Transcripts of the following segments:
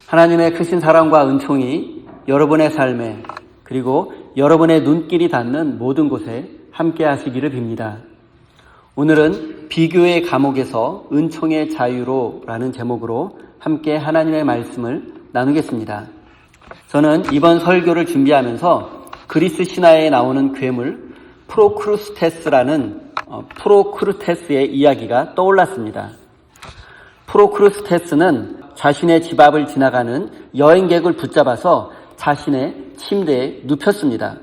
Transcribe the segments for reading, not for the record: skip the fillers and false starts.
하나님의 크신 사랑과 은총이 여러분의 삶에 그리고 여러분의 눈길이 닿는 모든 곳에 함께 하시기를 빕니다. 오늘은 비교의 감옥에서 은총의 자유로 라는 제목으로 함께 하나님의 말씀을 나누겠습니다. 저는 이번 설교를 준비하면서 그리스 신화에 나오는 괴물 프로크루테스의 이야기가 떠올랐습니다. 프로크루테스는 자신의 집 앞을 지나가는 여행객을 붙잡아서 자신의 침대에 눕혔습니다.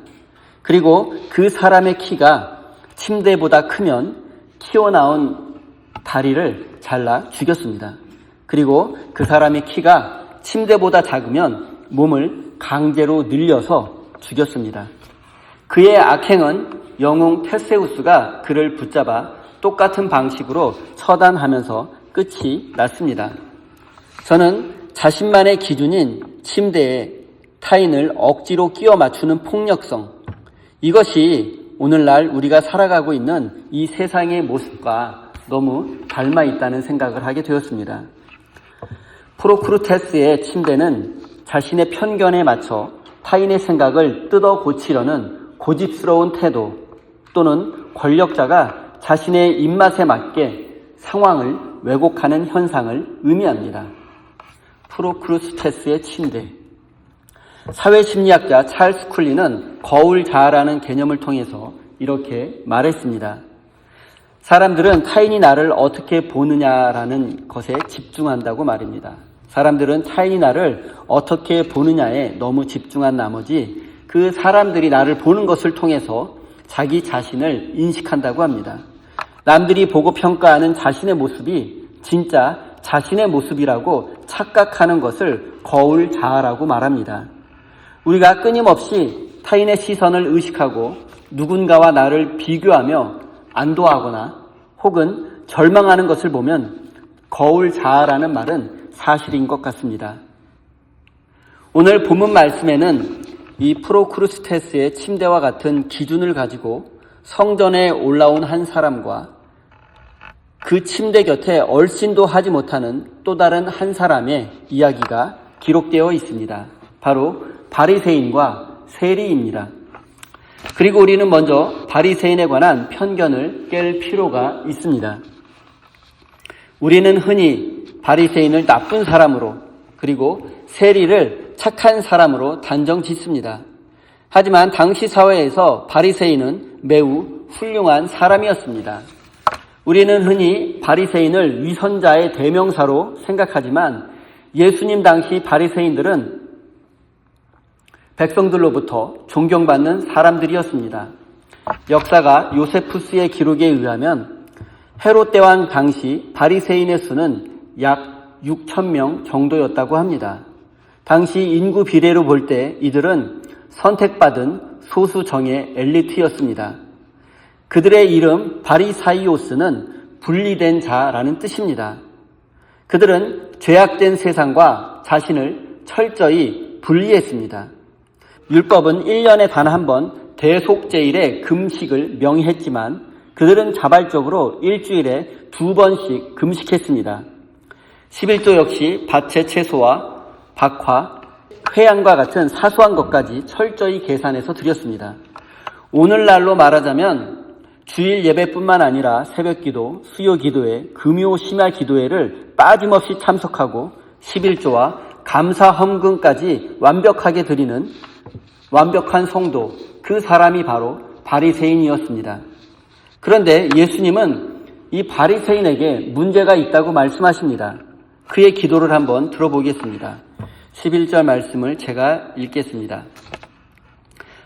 그리고 그 사람의 키가 침대보다 크면 튀어나온 다리를 잘라 죽였습니다. 그리고 그 사람의 키가 침대보다 작으면 몸을 강제로 늘려서 죽였습니다. 그의 악행은 영웅 테세우스가 그를 붙잡아 똑같은 방식으로 처단하면서 끝이 났습니다. 저는 자신만의 기준인 침대에 타인을 억지로 끼워 맞추는 폭력성, 이것이 오늘날 우리가 살아가고 있는 이 세상의 모습과 너무 닮아 있다는 생각을 하게 되었습니다. 프로크루테스의 침대는 자신의 편견에 맞춰 타인의 생각을 뜯어 고치려는 고집스러운 태도 또는 권력자가 자신의 입맛에 맞게 상황을 왜곡하는 현상을 의미합니다. 프로크루테스의 침대. 사회심리학자 찰스 쿨리는 거울 자아라는 개념을 통해서 이렇게 말했습니다. 사람들은 타인이 나를 어떻게 보느냐라는 것에 집중한다고 말입니다. 사람들은 타인이 나를 어떻게 보느냐에 너무 집중한 나머지 그 사람들이 나를 보는 것을 통해서 자기 자신을 인식한다고 합니다. 남들이 보고 평가하는 자신의 모습이 진짜 자신의 모습이라고 착각하는 것을 거울 자아라고 말합니다. 우리가 끊임없이 타인의 시선을 의식하고 누군가와 나를 비교하며 안도하거나 혹은 절망하는 것을 보면 거울 자아라는 말은 사실인 것 같습니다. 오늘 본문 말씀에는 이 프로크루테스의 침대와 같은 기준을 가지고 성전에 올라온 한 사람과 그 침대 곁에 얼씬도 하지 못하는 또 다른 한 사람의 이야기가 기록되어 있습니다. 바로 바리새인과 세리입니다. 그리고 우리는 먼저 바리새인에 관한 편견을 깰 필요가 있습니다. 우리는 흔히 바리새인을 나쁜 사람으로 그리고 세리를 착한 사람으로 단정 짓습니다. 하지만 당시 사회에서 바리새인은 매우 훌륭한 사람이었습니다. 우리는 흔히 바리새인을 위선자의 대명사로 생각하지만 예수님 당시 바리새인들은 백성들로부터 존경받는 사람들이었습니다. 역사가 요세푸스의 기록에 의하면 헤롯 대왕 당시 바리새인의 수는 약 6,000명 정도였다고 합니다. 당시 인구 비례로 볼 때 이들은 선택받은 소수 정예 엘리트였습니다. 그들의 이름 바리사이오스는 분리된 자라는 뜻입니다. 그들은 죄악된 세상과 자신을 철저히 분리했습니다. 율법은 1년에 단 한 번 대속제일에 금식을 명했지만 그들은 자발적으로 일주일에 2번씩 금식했습니다. 11조 역시 밭의 채소와 박화, 회양과 같은 사소한 것까지 철저히 계산해서 드렸습니다. 오늘날로 말하자면 주일 예배뿐만 아니라 새벽기도, 수요기도회, 금요 심야 기도회를 빠짐없이 참석하고 11조와 감사 헌금까지 완벽하게 드리는 완벽한 성도, 그 사람이 바로 바리새인이었습니다. 그런데 예수님은 이 바리새인에게 문제가 있다고 말씀하십니다. 그의 기도를 한번 들어보겠습니다. 11절 말씀을 제가 읽겠습니다.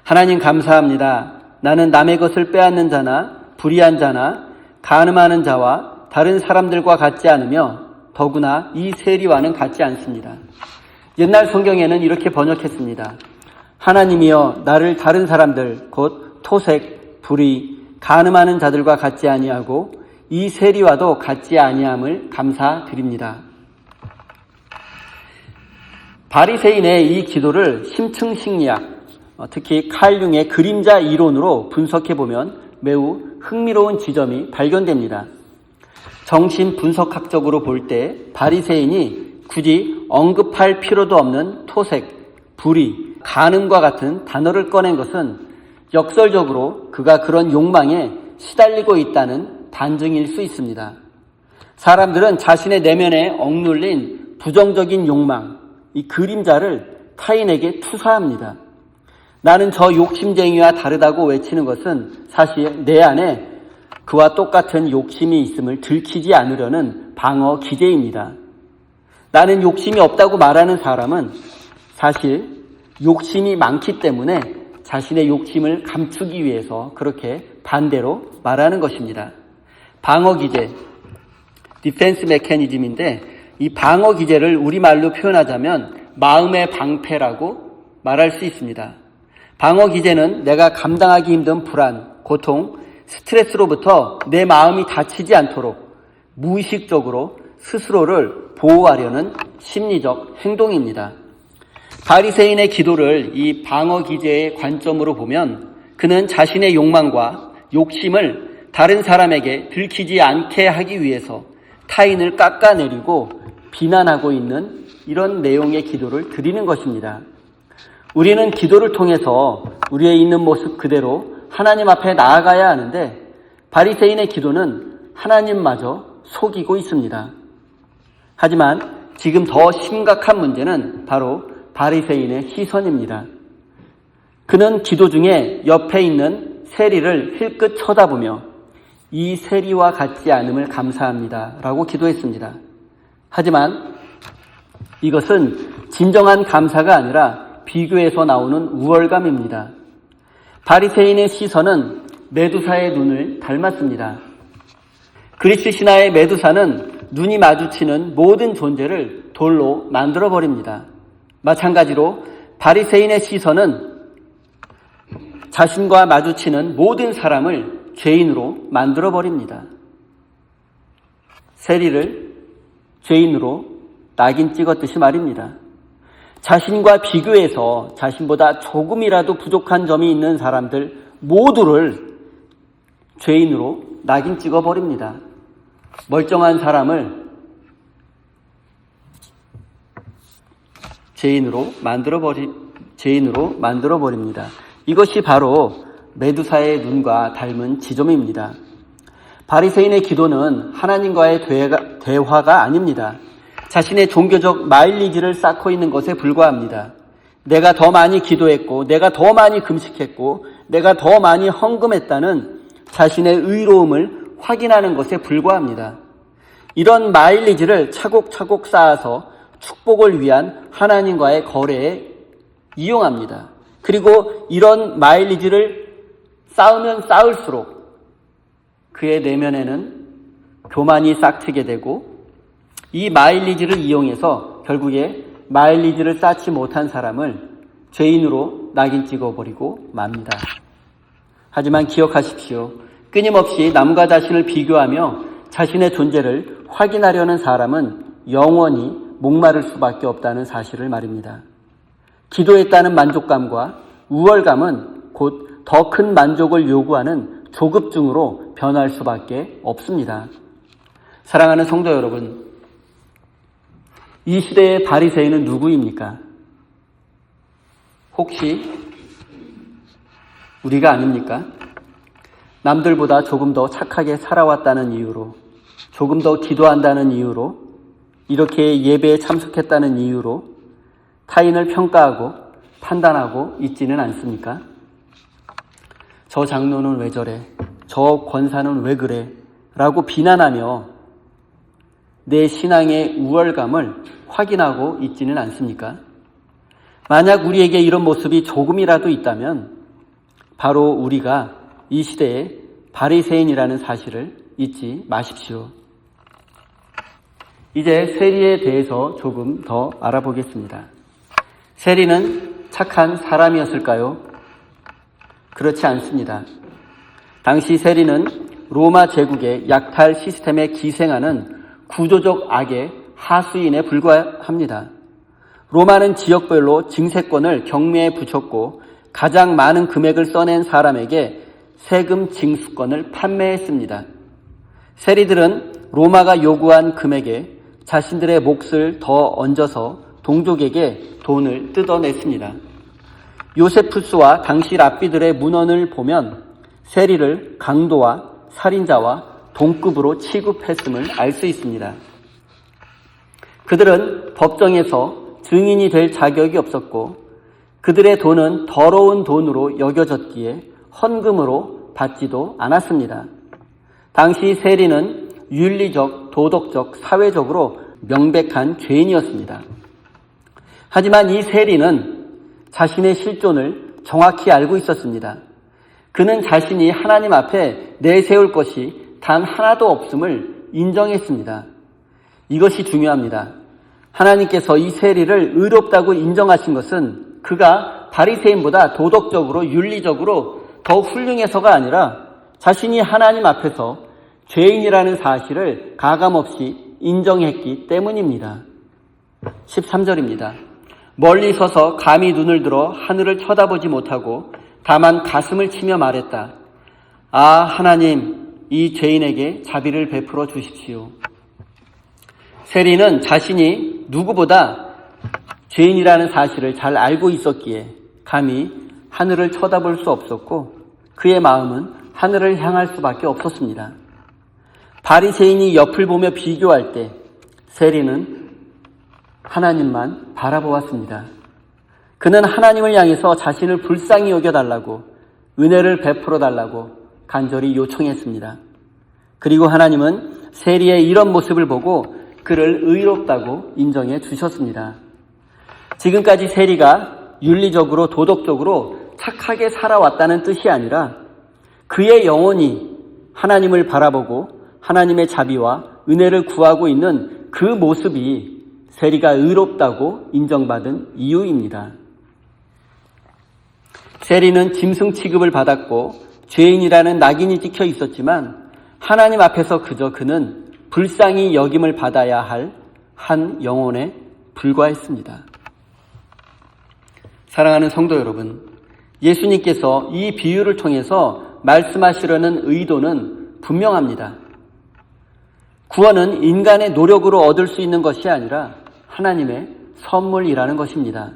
하나님 감사합니다. 나는 남의 것을 빼앗는 자나 불의한 자나 간음하는 자와 다른 사람들과 같지 않으며 더구나 이 세리와는 같지 않습니다. 옛날 성경에는 이렇게 번역했습니다. 하나님이여 나를 다른 사람들 곧 토색, 불의, 간음하는 자들과 같지 아니하고 이 세리와도 같지 아니함을 감사드립니다. 바리새인의 이 기도를 심층심리학, 특히 칼 융의 그림자 이론으로 분석해보면 매우 흥미로운 지점이 발견됩니다. 정신 분석학적으로 볼 때 바리새인이 굳이 언급할 필요도 없는 토색, 불의, 간음과 같은 단어를 꺼낸 것은 역설적으로 그가 그런 욕망에 시달리고 있다는 반증일 수 있습니다. 사람들은 자신의 내면에 억눌린 부정적인 욕망, 이 그림자를 타인에게 투사합니다. 나는 저 욕심쟁이와 다르다고 외치는 것은 사실 내 안에 그와 똑같은 욕심이 있음을 들키지 않으려는 방어 기제입니다. 나는 욕심이 없다고 말하는 사람은 사실 욕심이 많기 때문에 자신의 욕심을 감추기 위해서 그렇게 반대로 말하는 것입니다. 방어 기제, 디펜스 메커니즘인데 이 방어 기제를 우리말로 표현하자면 마음의 방패라고 말할 수 있습니다. 방어 기제는 내가 감당하기 힘든 불안, 고통, 스트레스로부터 내 마음이 다치지 않도록 무의식적으로 스스로를 보호하려는 심리적 행동입니다. 바리새인의 기도를 이 방어 기제의 관점으로 보면 그는 자신의 욕망과 욕심을 다른 사람에게 들키지 않게 하기 위해서 타인을 깎아내리고 비난하고 있는 이런 내용의 기도를 드리는 것입니다. 우리는 기도를 통해서 우리의 있는 모습 그대로 하나님 앞에 나아가야 하는데 바리새인의 기도는 하나님마저 속이고 있습니다. 하지만 지금 더 심각한 문제는 바로 바리새인의 시선입니다. 그는 기도 중에 옆에 있는 세리를 힐끗 쳐다보며 이 세리와 같지 않음을 감사합니다 라고 기도했습니다. 하지만 이것은 진정한 감사가 아니라 비교에서 나오는 우월감입니다. 바리새인의 시선은 메두사의 눈을 닮았습니다. 그리스 신화의 메두사는 눈이 마주치는 모든 존재를 돌로 만들어버립니다. 마찬가지로 바리새인의 시선은 자신과 마주치는 모든 사람을 죄인으로 만들어버립니다. 세리를 죄인으로 낙인 찍었듯이 말입니다. 자신과 비교해서 자신보다 조금이라도 부족한 점이 있는 사람들 모두를 죄인으로 낙인 찍어버립니다. 멀쩡한 사람을 죄인으로 만들어버립니다. 이것이 바로 메두사의 눈과 닮은 지점입니다. 바리새인의 기도는 하나님과의 대화가 아닙니다. 자신의 종교적 마일리지를 쌓고 있는 것에 불과합니다. 내가 더 많이 기도했고, 내가 더 많이 금식했고, 내가 더 많이 헌금했다는 자신의 의로움을 확인하는 것에 불과합니다. 이런 마일리지를 차곡차곡 쌓아서 축복을 위한 하나님과의 거래에 이용합니다. 그리고 이런 마일리지를 쌓으면 쌓을수록 그의 내면에는 교만이 싹트게 되고 이 마일리지를 이용해서 결국에 마일리지를 쌓지 못한 사람을 죄인으로 낙인 찍어버리고 맙니다. 하지만 기억하십시오. 끊임없이 남과 자신을 비교하며 자신의 존재를 확인하려는 사람은 영원히 목마를 수밖에 없다는 사실을 말입니다. 기도했다는 만족감과 우월감은 곧 더 큰 만족을 요구하는 조급증으로 변할 수밖에 없습니다. 사랑하는 성도 여러분, 이 시대의 바리새인은 누구입니까? 혹시 우리가 아닙니까? 남들보다 조금 더 착하게 살아왔다는 이유로, 조금 더 기도한다는 이유로, 이렇게 예배에 참석했다는 이유로 타인을 평가하고 판단하고 있지는 않습니까? 저 장로는 왜 저래? 저 권사는 왜 그래? 라고 비난하며 내 신앙의 우월감을 확인하고 있지는 않습니까? 만약 우리에게 이런 모습이 조금이라도 있다면 바로 우리가 이 시대의 바리새인이라는 사실을 잊지 마십시오. 이제 세리에 대해서 조금 더 알아보겠습니다. 세리는 착한 사람이었을까요? 그렇지 않습니다. 당시 세리는 로마 제국의 약탈 시스템에 기생하는 구조적 악의 하수인에 불과합니다. 로마는 지역별로 징세권을 경매에 붙였고 가장 많은 금액을 써낸 사람에게 세금 징수권을 판매했습니다. 세리들은 로마가 요구한 금액에 자신들의 몫을 더 얹어서 동족에게 돈을 뜯어냈습니다. 요세푸스와 당시 랍비들의 문헌을 보면 세리를 강도와 살인자와 동급으로 취급했음을 알 수 있습니다. 그들은 법정에서 증인이 될 자격이 없었고 그들의 돈은 더러운 돈으로 여겨졌기에 헌금으로 받지도 않았습니다. 당시 세리는 윤리적, 도덕적, 사회적으로 명백한 죄인이었습니다. 하지만 이 세리는 자신의 실존을 정확히 알고 있었습니다. 그는 자신이 하나님 앞에 내세울 것이 단 하나도 없음을 인정했습니다. 이것이 중요합니다. 하나님께서 이 세리를 의롭다고 인정하신 것은 그가 바리새인보다 도덕적으로 윤리적으로 더 훌륭해서가 아니라 자신이 하나님 앞에서 죄인이라는 사실을 가감없이 인정했기 때문입니다. 13절입니다. 멀리 서서 감히 눈을 들어 하늘을 쳐다보지 못하고 다만 가슴을 치며 말했다. 아, 하나님, 이 죄인에게 자비를 베풀어 주십시오. 세리는 자신이 누구보다 죄인이라는 사실을 잘 알고 있었기에 감히 하늘을 쳐다볼 수 없었고 그의 마음은 하늘을 향할 수밖에 없었습니다. 바리새인이 옆을 보며 비교할 때 세리는 하나님만 바라보았습니다. 그는 하나님을 향해서 자신을 불쌍히 여겨달라고 은혜를 베풀어 달라고 간절히 요청했습니다. 그리고 하나님은 세리의 이런 모습을 보고 그를 의롭다고 인정해 주셨습니다. 지금까지 세리가 윤리적으로 도덕적으로 착하게 살아왔다는 뜻이 아니라 그의 영혼이 하나님을 바라보고 하나님의 자비와 은혜를 구하고 있는 그 모습이 세리가 의롭다고 인정받은 이유입니다. 세리는 짐승 취급을 받았고 죄인이라는 낙인이 찍혀 있었지만 하나님 앞에서 그저 그는 불쌍히 여김을 받아야 할 한 영혼에 불과했습니다. 사랑하는 성도 여러분, 예수님께서 이 비유를 통해서 말씀하시려는 의도는 분명합니다. 구원은 인간의 노력으로 얻을 수 있는 것이 아니라 하나님의 선물이라는 것입니다.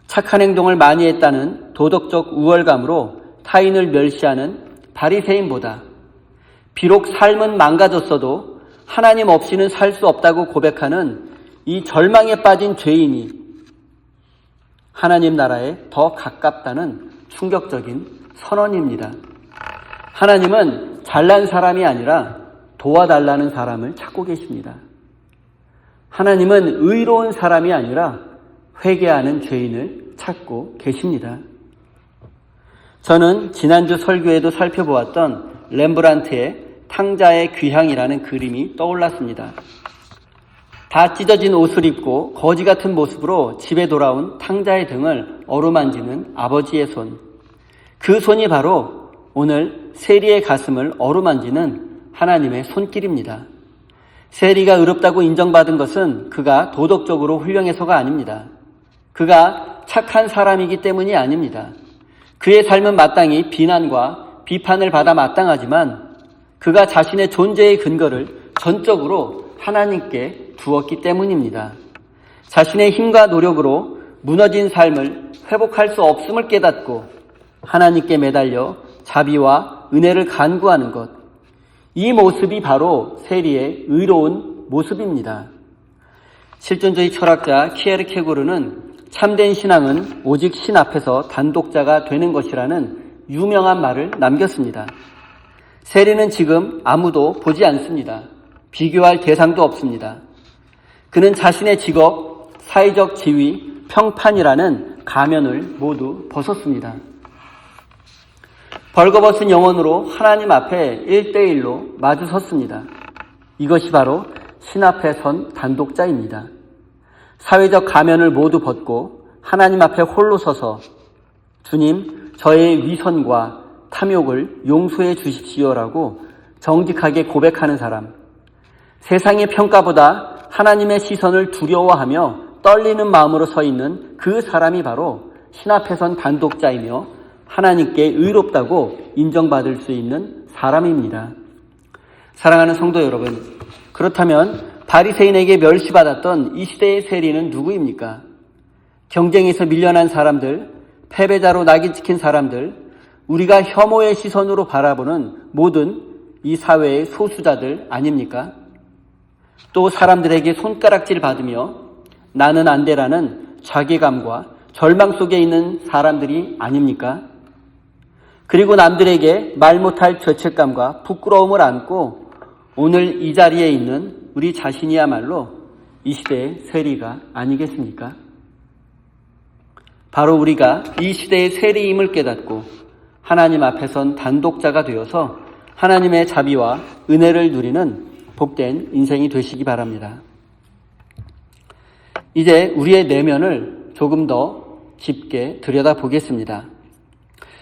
착한 행동을 많이 했다는 도덕적 우월감으로 타인을 멸시하는 바리새인보다 비록 삶은 망가졌어도 하나님 없이는 살 수 없다고 고백하는 이 절망에 빠진 죄인이 하나님 나라에 더 가깝다는 충격적인 선언입니다. 하나님은 잘난 사람이 아니라 도와달라는 사람을 찾고 계십니다. 하나님은 의로운 사람이 아니라 회개하는 죄인을 찾고 계십니다. 저는 지난주 설교에도 살펴보았던 렘브란트의 탕자의 귀향이라는 그림이 떠올랐습니다. 다 찢어진 옷을 입고 거지 같은 모습으로 집에 돌아온 탕자의 등을 어루만지는 아버지의 손. 그 손이 바로 오늘 세리의 가슴을 어루만지는 하나님의 손길입니다. 세리가 의롭다고 인정받은 것은 그가 도덕적으로 훌륭해서가 아닙니다. 그가 착한 사람이기 때문이 아닙니다. 그의 삶은 마땅히 비난과 비판을 받아 마땅하지만 그가 자신의 존재의 근거를 전적으로 하나님께 두었기 때문입니다. 자신의 힘과 노력으로 무너진 삶을 회복할 수 없음을 깨닫고 하나님께 매달려 자비와 은혜를 간구하는 것, 이 모습이 바로 세리의 의로운 모습입니다. 실존주의 철학자 키에르케고르는 참된 신앙은 오직 신 앞에서 단독자가 되는 것이라는 유명한 말을 남겼습니다. 세리는 지금 아무도 보지 않습니다. 비교할 대상도 없습니다. 그는 자신의 직업, 사회적 지위, 평판이라는 가면을 모두 벗었습니다. 벌거벗은 영혼으로 하나님 앞에 1대1로 마주 섰습니다. 이것이 바로 신 앞에 선 단독자입니다. 사회적 가면을 모두 벗고 하나님 앞에 홀로 서서 주님, 저의 위선과 탐욕을 용서해 주십시오라고 정직하게 고백하는 사람, 세상의 평가보다 하나님의 시선을 두려워하며 떨리는 마음으로 서 있는 그 사람이 바로 신 앞에 선 단독자이며 하나님께 의롭다고 인정받을 수 있는 사람입니다. 사랑하는 성도 여러분, 그렇다면 바리새인에게 멸시받았던 이 시대의 세리는 누구입니까? 경쟁에서 밀려난 사람들, 패배자로 낙인 찍힌 사람들, 우리가 혐오의 시선으로 바라보는 모든 이 사회의 소수자들 아닙니까? 또 사람들에게 손가락질 받으며 나는 안 돼라는 자괴감과 절망 속에 있는 사람들이 아닙니까? 그리고 남들에게 말 못할 죄책감과 부끄러움을 안고 오늘 이 자리에 있는 우리 자신이야말로 이 시대의 세리가 아니겠습니까? 바로 우리가 이 시대의 세리임을 깨닫고 하나님 앞에선 단독자가 되어서 하나님의 자비와 은혜를 누리는 복된 인생이 되시기 바랍니다. 이제 우리의 내면을 조금 더 깊게 들여다보겠습니다.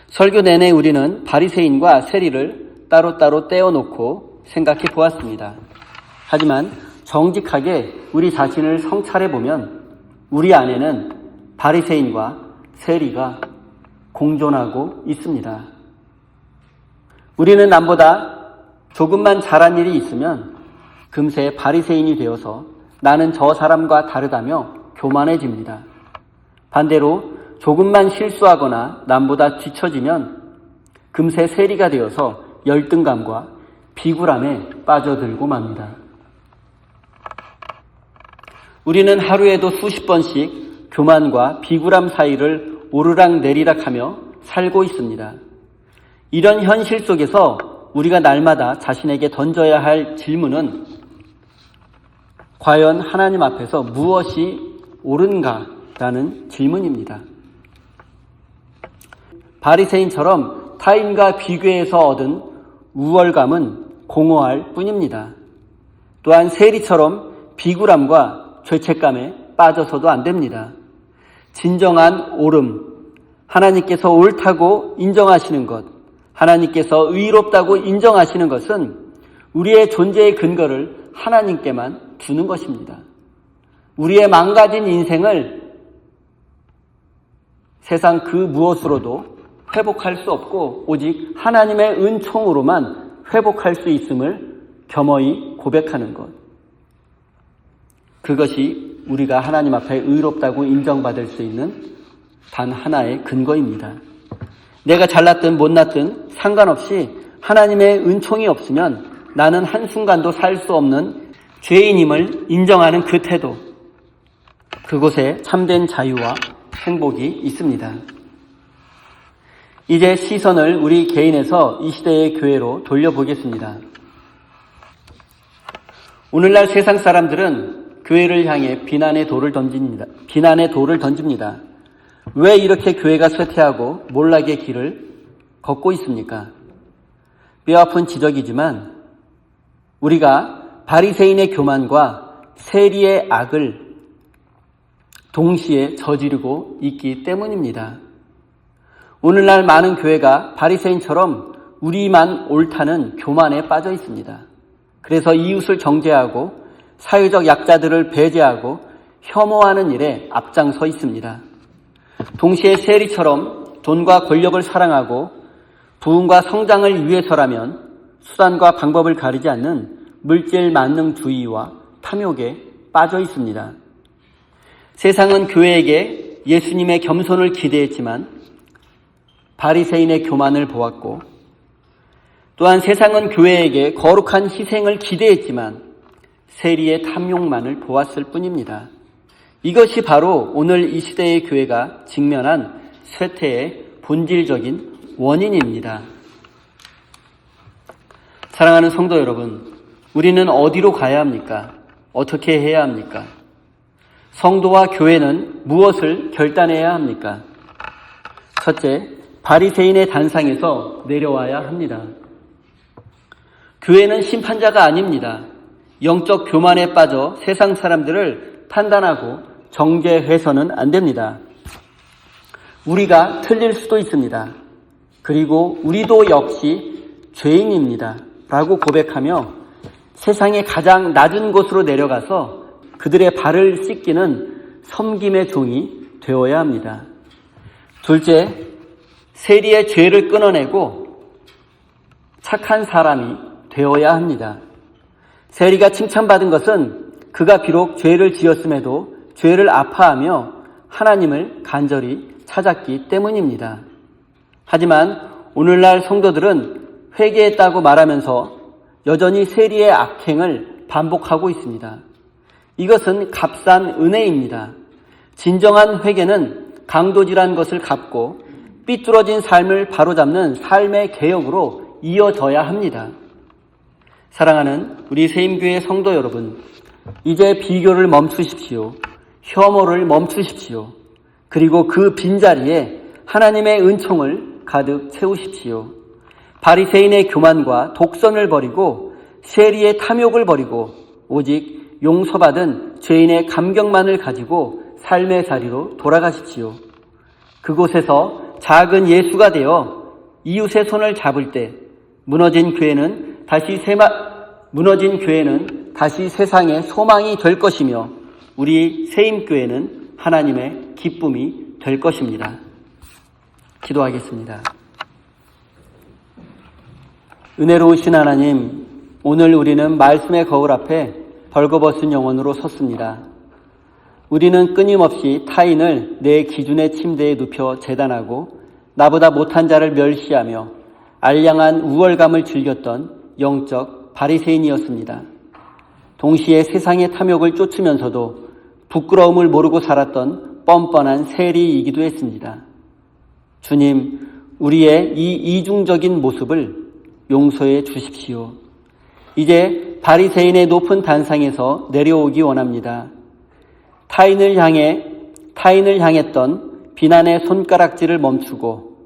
설교 내내 우리는 바리새인과 세리를 따로따로 떼어놓고 생각해 보았습니다. 하지만 정직하게 우리 자신을 성찰해 보면 우리 안에는 바리새인과 세리가 공존하고 있습니다. 우리는 남보다 조금만 잘한 일이 있으면 금세 바리새인이 되어서 나는 저 사람과 다르다며 교만해집니다. 반대로 조금만 실수하거나 남보다 뒤처지면 금세 세리가 되어서 열등감과 비굴함에 빠져들고 맙니다. 우리는 하루에도 수십 번씩 교만과 비굴함 사이를 오르락내리락하며 살고 있습니다. 이런 현실 속에서 우리가 날마다 자신에게 던져야 할 질문은 과연 하나님 앞에서 무엇이 옳은가라는 질문입니다. 바리새인처럼 타인과 비교해서 얻은 우월감은 공허할 뿐입니다. 또한 세리처럼 비굴함과 죄책감에 빠져서도 안 됩니다. 진정한 옳음, 하나님께서 옳다고 인정하시는 것, 하나님께서 의롭다고 인정하시는 것은 우리의 존재의 근거를 하나님께만 두는 것입니다. 우리의 망가진 인생을 세상 그 무엇으로도 회복할 수 없고 오직 하나님의 은총으로만 회복할 수 있음을 겸허히 고백하는 것. 그것이 우리가 하나님 앞에 의롭다고 인정받을 수 있는 단 하나의 근거입니다. 내가 잘났든 못났든 상관없이 하나님의 은총이 없으면 나는 한순간도 살 수 없는 죄인임을 인정하는 그 태도, 그곳에 참된 자유와 행복이 있습니다. 이제 시선을 우리 개인에서 이 시대의 교회로 돌려보겠습니다. 오늘날 세상 사람들은 교회를 향해 비난의 돌을 던집니다. 왜 이렇게 교회가 쇠퇴하고 몰락의 길을 걷고 있습니까? 뼈아픈 지적이지만 우리가 바리새인의 교만과 세리의 악을 동시에 저지르고 있기 때문입니다. 오늘날 많은 교회가 바리새인처럼 우리만 옳다는 교만에 빠져 있습니다. 그래서 이웃을 정죄하고 사회적 약자들을 배제하고 혐오하는 일에 앞장서 있습니다. 동시에 세리처럼 돈과 권력을 사랑하고 부흥과 성장을 위해서라면 수단과 방법을 가리지 않는 물질 만능주의와 탐욕에 빠져 있습니다. 세상은 교회에게 예수님의 겸손을 기대했지만 바리새인의 교만을 보았고, 또한 세상은 교회에게 거룩한 희생을 기대했지만 세리의 탐욕만을 보았을 뿐입니다. 이것이 바로 오늘 이 시대의 교회가 직면한 쇠퇴의 본질적인 원인입니다. 사랑하는 성도 여러분, 우리는 어디로 가야 합니까? 어떻게 해야 합니까? 성도와 교회는 무엇을 결단해야 합니까? 첫째, 바리새인의 단상에서 내려와야 합니다. 교회는 심판자가 아닙니다. 영적 교만에 빠져 세상 사람들을 판단하고 정죄해서는 안 됩니다. 우리가 틀릴 수도 있습니다. 그리고 우리도 역시 죄인입니다. 라고 고백하며 세상의 가장 낮은 곳으로 내려가서 그들의 발을 씻기는 섬김의 종이 되어야 합니다. 둘째, 세리의 죄를 끊어내고 착한 사람이 되어야 합니다. 세리가 칭찬받은 것은 그가 비록 죄를 지었음에도 죄를 아파하며 하나님을 간절히 찾았기 때문입니다. 하지만 오늘날 성도들은 회개했다고 말하면서 여전히 세리의 악행을 반복하고 있습니다. 이것은 값싼 은혜입니다. 진정한 회개는 강도질한 것을 갚고 삐뚤어진 삶을 바로잡는 삶의 개혁으로 이어져야 합니다. 사랑하는 우리 세임교회 성도 여러분, 이제 비교를 멈추십시오. 혐오를 멈추십시오. 그리고 그 빈자리에 하나님의 은총을 가득 채우십시오. 바리새인의 교만과 독선을 버리고 세리의 탐욕을 버리고 오직 용서받은 죄인의 감격만을 가지고 삶의 자리로 돌아가십시오. 그곳에서 작은 예수가 되어 이웃의 손을 잡을 때 무너진 교회는 다시 세상의 소망이 될 것이며 우리 세임교회는 하나님의 기쁨이 될 것입니다. 기도하겠습니다. 은혜로우신 하나님, 오늘 우리는 말씀의 거울 앞에 벌거벗은 영혼으로 섰습니다. 우리는 끊임없이 타인을 내 기준의 침대에 눕혀 재단하고 나보다 못한 자를 멸시하며 알량한 우월감을 즐겼던 영적 바리새인이었습니다. 동시에 세상의 탐욕을 쫓으면서도 부끄러움을 모르고 살았던 뻔뻔한 세리이기도 했습니다. 주님, 우리의 이 이중적인 모습을 용서해 주십시오. 이제 바리새인의 높은 단상에서 내려오기 원합니다. 타인을 향했던 비난의 손가락질을 멈추고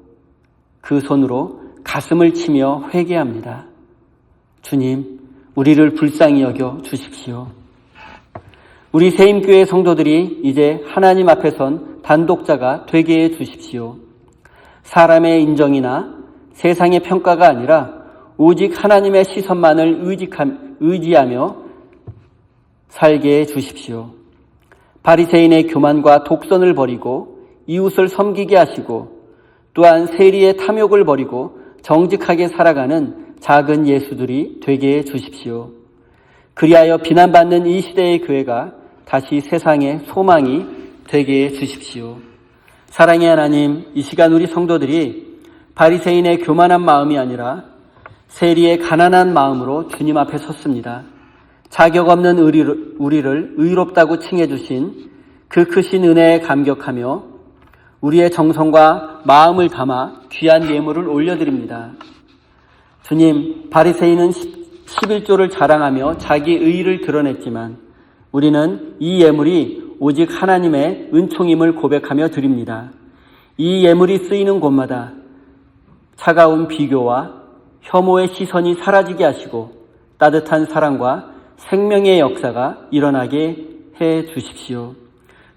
그 손으로 가슴을 치며 회개합니다. 주님, 우리를 불쌍히 여겨 주십시오. 우리 세임교회 성도들이 이제 하나님 앞에 선 단독자가 되게 해 주십시오. 사람의 인정이나 세상의 평가가 아니라 오직 하나님의 시선만을 의지하며 살게 해 주십시오. 바리새인의 교만과 독선을 버리고 이웃을 섬기게 하시고 또한 세리의 탐욕을 버리고 정직하게 살아가는 작은 예수들이 되게 해 주십시오. 그리하여 비난받는 이 시대의 교회가 다시 세상의 소망이 되게 해 주십시오. 사랑의 하나님, 이 시간 우리 성도들이 바리새인의 교만한 마음이 아니라 세리의 가난한 마음으로 주님 앞에 섰습니다. 자격 없는 우리를 의롭다고 칭해 주신 그 크신 은혜에 감격하며 우리의 정성과 마음을 담아 귀한 예물을 올려드립니다. 주님, 바리새인은 11조를 자랑하며 자기 의의를 드러냈지만 우리는 이 예물이 오직 하나님의 은총임을 고백하며 드립니다. 이 예물이 쓰이는 곳마다 차가운 비교와 혐오의 시선이 사라지게 하시고 따뜻한 사랑과 생명의 역사가 일어나게 해 주십시오.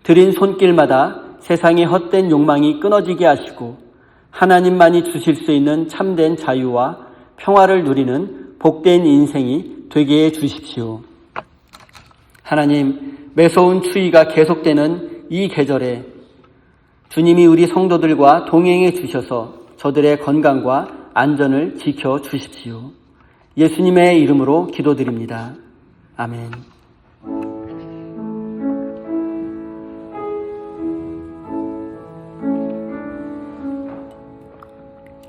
드린 손길마다 세상의 헛된 욕망이 끊어지게 하시고 하나님만이 주실 수 있는 참된 자유와 평화를 누리는 복된 인생이 되게 해 주십시오. 하나님, 매서운 추위가 계속되는 이 계절에 주님이 우리 성도들과 동행해 주셔서 저들의 건강과 안전을 지켜 주십시오. 예수님의 이름으로 기도드립니다. 아멘.